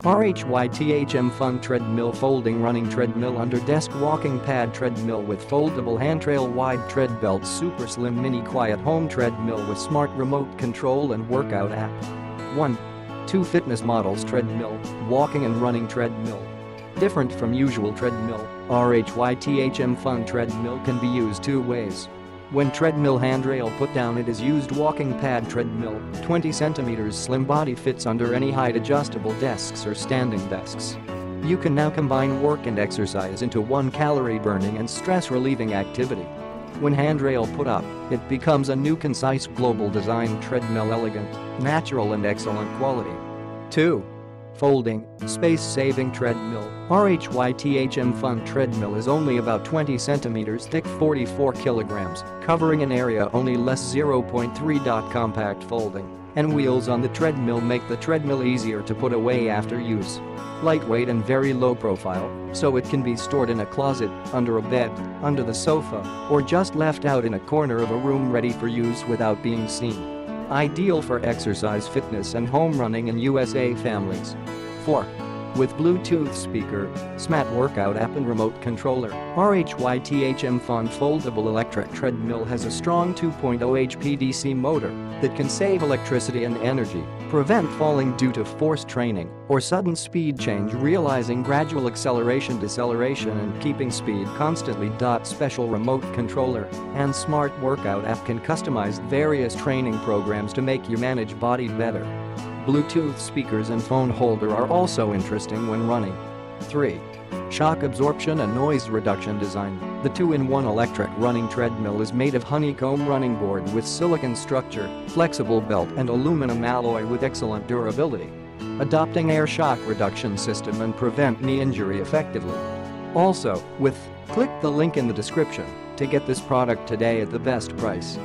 rhythm fun treadmill folding running treadmill under desk walking pad treadmill with foldable handrail wide tread belt super slim mini quiet home treadmill with smart remote control and workout app. 1. 2 fitness models treadmill, walking and running treadmill. Different from usual treadmill, rhythm fun treadmill can be used two ways. When treadmill handrail put down it is used walking pad treadmill, 20 cm slim body fits under any height adjustable desks or standing desks. You can now combine work and exercise into one calorie burning and stress relieving activity. When handrail put up, it becomes a new concise global design treadmill elegant, natural and excellent quality. 2. Folding, space-saving treadmill, rhythm fun treadmill is only about 20 centimeters thick 44 kilograms, covering an area only less 0.3. Compact folding and wheels on the treadmill make the treadmill easier to put away after use. Lightweight and very low profile, so it can be stored in a closet, under a bed, under the sofa, or just left out in a corner of a room ready for use without being seen. Ideal for exercise fitness and home running in USA families. 4. With Bluetooth speaker, smart workout app and remote controller, rhythm fun foldable electric treadmill has a strong 2.0 HP DC motor that can save electricity and energy, prevent falling due to forced training or sudden speed change realizing gradual acceleration deceleration and keeping speed constantly. Special remote controller and smart workout app can customize various training programs to make you manage body better. Bluetooth speakers and phone holder are also interesting when running. 3. Shock absorption and noise reduction design. The 2-in-1 electric running treadmill is made of honeycomb running board with silicon structure, flexible belt and aluminum alloy with excellent durability. Adopting air shock reduction system and prevent knee injury effectively. Also, click the link in the description to get this product today at the best price.